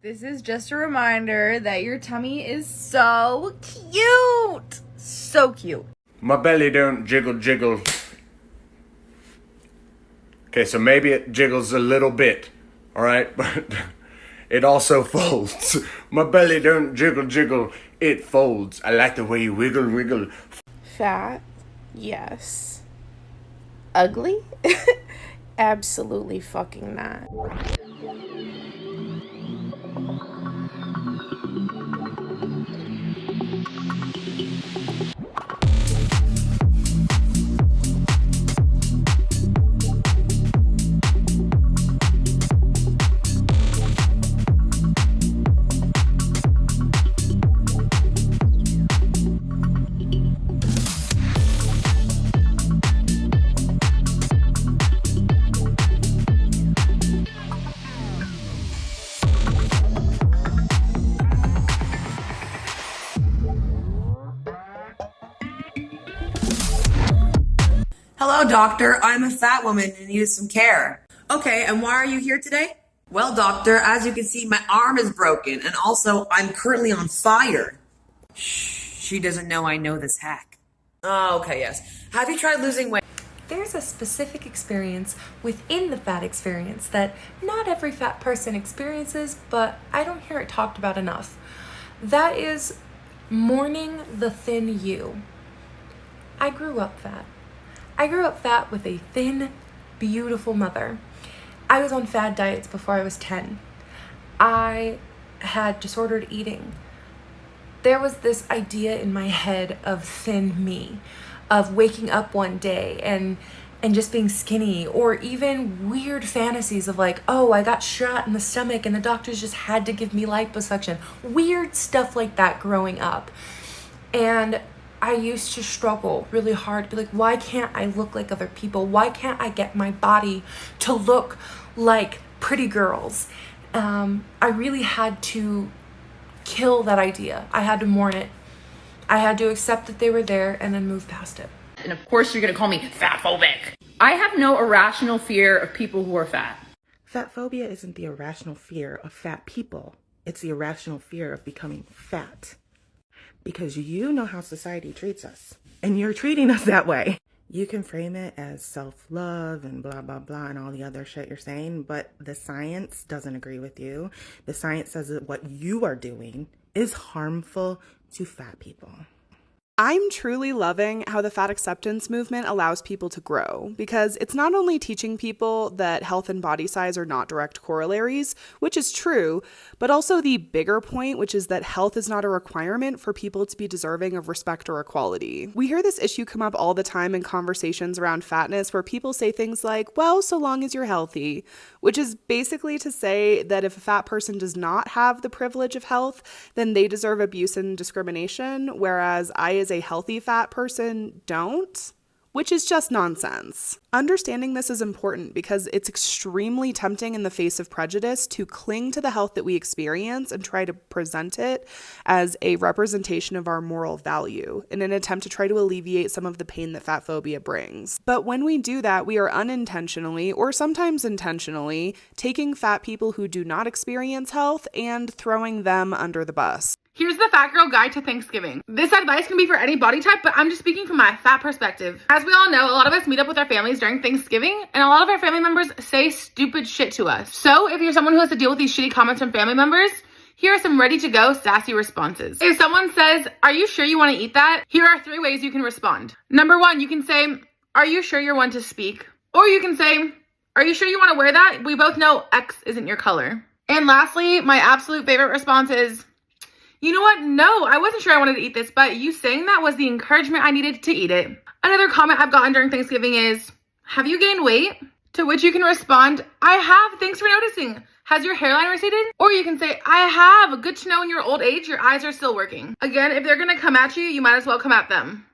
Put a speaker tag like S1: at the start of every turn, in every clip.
S1: This is just a reminder that your tummy is so cute. So cute.
S2: My belly don't jiggle jiggle. Okay, so maybe it jiggles a little bit, alright? But it also folds. My belly don't jiggle jiggle, it folds. I like the way you wiggle wiggle.
S3: Fat? Yes. Ugly? Absolutely fucking not.
S4: Hello, doctor. I'm a fat woman and need some care. Okay, and why are you here today? Well, doctor, as you can see, my arm is broken, and also I'm currently on fire. Shh, she doesn't know I know this hack. Oh, okay, yes. Have you tried losing weight?
S5: There's a specific experience within the fat experience that not every fat person experiences, but I don't hear it talked about enough. That is mourning the thin you. I grew up fat. I grew up fat with a thin, beautiful mother. I was on fad diets before I was 10. I had disordered eating. There was this idea in my head of thin me, of waking up one day and just being skinny, or even weird fantasies of like, oh, I got shot in the stomach and the doctors just had to give me liposuction. Weird stuff like that growing up. And I used to struggle really hard, be like, why can't I look like other people? Why can't I get my body to look like pretty girls? I really had to kill that idea. I had to mourn it. I had to accept that they were there and then move past it.
S6: And of course you're gonna call me fatphobic. I have no irrational fear of people who are fat.
S7: Fat phobia isn't the irrational fear of fat people. It's the irrational fear of becoming fat. Because you know how society treats us, and you're treating us that way. You can frame it as self-love and blah, blah, blah, and all the other shit you're saying, but the science doesn't agree with you. The science says that what you are doing is harmful to fat people.
S8: I'm truly loving how the fat acceptance movement allows people to grow, because it's not only teaching people that health and body size are not direct corollaries, which is true, but also the bigger point, which is that health is not a requirement for people to be deserving of respect or equality. We hear this issue come up all the time in conversations around fatness where people say things like, well, so long as you're healthy, which is basically to say that if a fat person does not have the privilege of health, then they deserve abuse and discrimination, whereas I, as a healthy fat person, don't, which is just nonsense. Understanding this is important because it's extremely tempting in the face of prejudice to cling to the health that we experience and try to present it as a representation of our moral value in an attempt to try to alleviate some of the pain that fat phobia brings. But when we do that, we are unintentionally, or sometimes intentionally, taking fat people who do not experience health and throwing them under the bus.
S6: Here's the Fat Girl Guide to Thanksgiving. This advice can be for any body type, but I'm just speaking from my fat perspective. As we all know, a lot of us meet up with our families during Thanksgiving, and a lot of our family members say stupid shit to us. So if you're someone who has to deal with these shitty comments from family members, here are some ready-to-go sassy responses. If someone says, "Are you sure you want to eat that?" Here are 3 ways you can respond. Number 1, you can say, "Are you sure you're one to speak?" Or you can say, "Are you sure you want to wear that? We both know X isn't your color." And lastly, my absolute favorite response is, "You know what? No, I wasn't sure I wanted to eat this, but you saying that was the encouragement I needed to eat it." Another comment I've gotten during Thanksgiving is, "Have you gained weight?" To which you can respond, "I have, thanks for noticing. Has your hairline receded?" Or you can say, "I have, good to know in your old age, your eyes are still working." Again, if they're gonna come at you, you might as well come at them.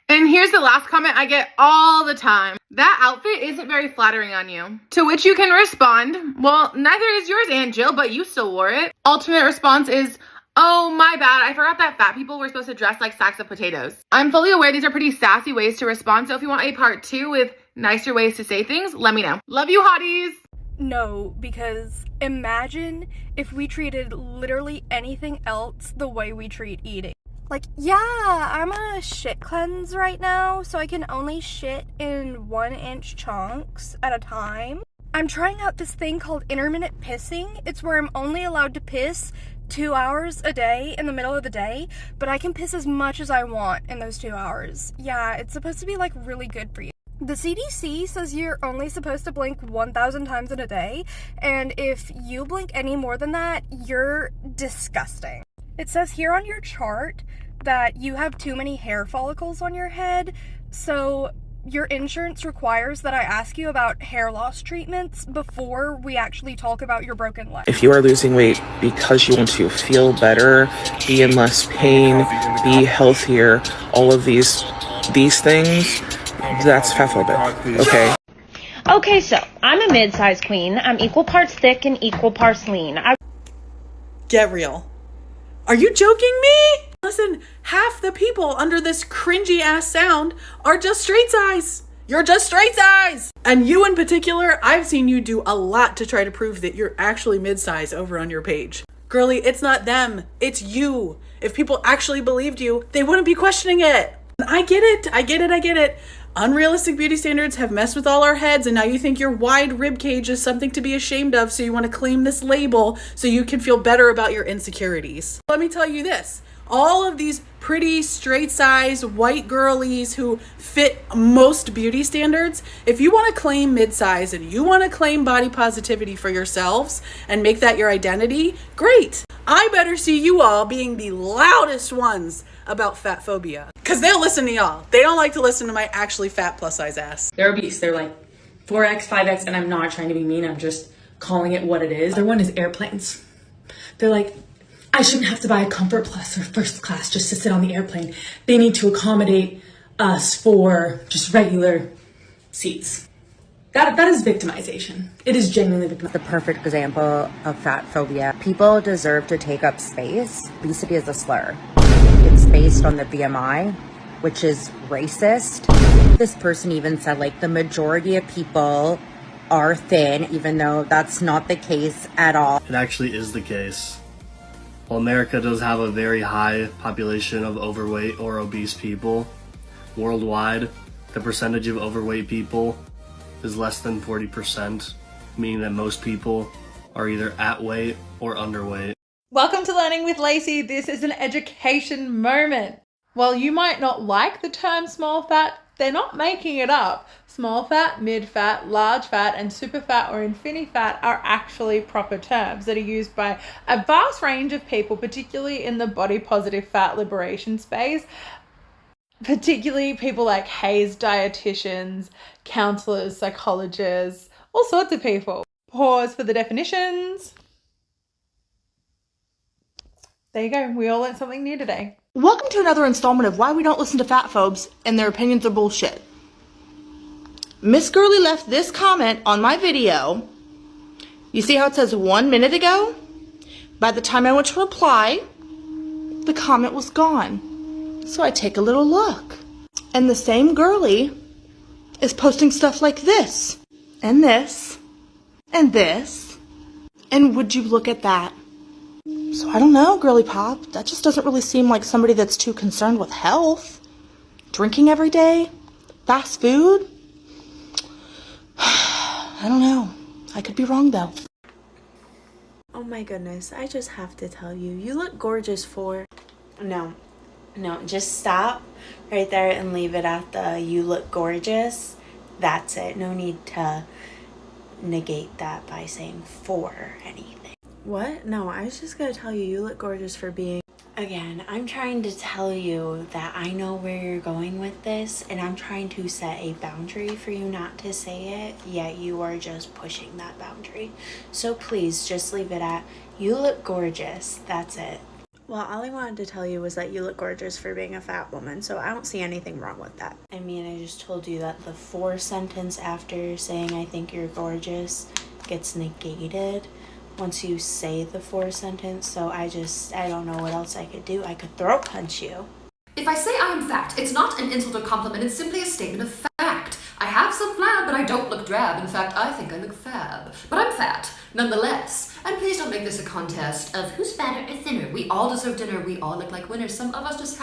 S6: And here's the last comment I get all the time. "That outfit isn't very flattering on you." To which you can respond, "Well, neither is yours, Aunt Jill, but you still wore it." Alternate response is, Oh, my bad. I forgot that fat people were supposed to dress like sacks of potatoes. I'm fully aware these are pretty sassy ways to respond, so if you want a part 2 with nicer ways to say things, let me know. Love you, hotties!
S9: No, because imagine if we treated literally anything else the way we treat eating. Like, yeah, I'm on a shit cleanse right now, so I can only shit in 1-inch chunks at a time. I'm trying out this thing called intermittent pissing. It's where I'm only allowed to piss 2 hours a day in the middle of the day, but I can piss as much as I want in those 2 hours. Yeah, it's supposed to be like really good for you. The CDC says you're only supposed to blink 1,000 times in a day, and if you blink any more than that, you're disgusting. It says here on your chart that you have too many hair follicles on your head, so your insurance requires that I ask you about hair loss treatments before we actually talk about your broken leg.
S10: If you are losing weight because you want to feel better, be in less pain, be healthier, all of these things, that's fatphobic, okay?
S11: Okay, so I'm a mid-sized queen. I'm equal parts thick and equal parts lean.
S12: Get real. Are you joking me? Listen, half the people under this cringy ass sound are just straight size. You're just straight size. And you in particular, I've seen you do a lot to try to prove that you're actually mid-size over on your page. Girlie, it's not them, it's you. If people actually believed you, they wouldn't be questioning it. I get it. Unrealistic beauty standards have messed with all our heads, and now you think your wide rib cage is something to be ashamed of, so you want to claim this label so you can feel better about your insecurities. Let me tell you this. All of these pretty straight size white girlies who fit most beauty standards, if you want to claim mid-size and you want to claim body positivity for yourselves and make that your identity, great. I better see you all being the loudest ones about fat phobia, because they'll listen to y'all. They don't like to listen to my actually fat plus size ass.
S13: They're obese. They're like 4X, 5X, and I'm not trying to be mean. I'm just calling it what it is. Their one is airplanes. They're like, I shouldn't have to buy a Comfort Plus or first class just to sit on the airplane. They need to accommodate us for just regular seats. That is victimization. It is genuinely victimization.
S14: The perfect example of fat phobia. People deserve to take up space. Obesity is a slur. It's based on the BMI, which is racist. This person even said, like, the majority of people are thin, even though that's not the case at all.
S15: It actually is the case. While America does have a very high population of overweight or obese people, worldwide, the percentage of overweight people is less than 40%, meaning that most people are either at weight or underweight.
S16: Welcome to Learning with Lacey. This is an education moment. While you might not like the term small fat, they're not making it up. Small fat, mid fat, large fat, and super fat or infinity fat are actually proper terms that are used by a vast range of people, particularly in the body positive fat liberation space. Particularly people like Hayes dietitians, counselors, psychologists, all sorts of people. Pause for the definitions. There you go. We all learned something new today.
S17: Welcome to another installment of Why We Don't Listen to Fat Phobes and Their Opinions Are Bullshit. Miss Girly left this comment on my video. You see how it says 1 minute ago? By the time I went to reply, the comment was gone. So I take a little look. And the same girly is posting stuff like this, and this, and this. And would you look at that? So I don't know, girly pop. That just doesn't really seem like somebody that's too concerned with health. Drinking every day? Fast food? I don't know. I could be wrong though.
S3: Oh my goodness, I just have to tell you, you look gorgeous for... No, just stop right there and leave it at the you look gorgeous. That's it. No need to negate that by saying for anything. What? No, I was just gonna tell you, you look gorgeous for being... Again, I'm trying to tell you that I know where you're going with this, and I'm trying to set a boundary for you not to say it, yet you are just pushing that boundary. So please, just leave it at, you look gorgeous. That's it. Well, all I wanted to tell you was that you look gorgeous for being a fat woman, so I don't see anything wrong with that. I mean, I just told you that the 4 sentence after saying I think you're gorgeous gets negated once you say the 4th sentence, so I don't know what else I could do. I could throat punch you.
S18: If I say I am fat, it's not an insult or compliment, it's simply a statement of fact. I have some flab, but I don't look drab. In fact, I think I look fab. But I'm fat, nonetheless. And please don't make this a contest of who's fatter or thinner. We all deserve dinner, we all look like winners. Some of us just have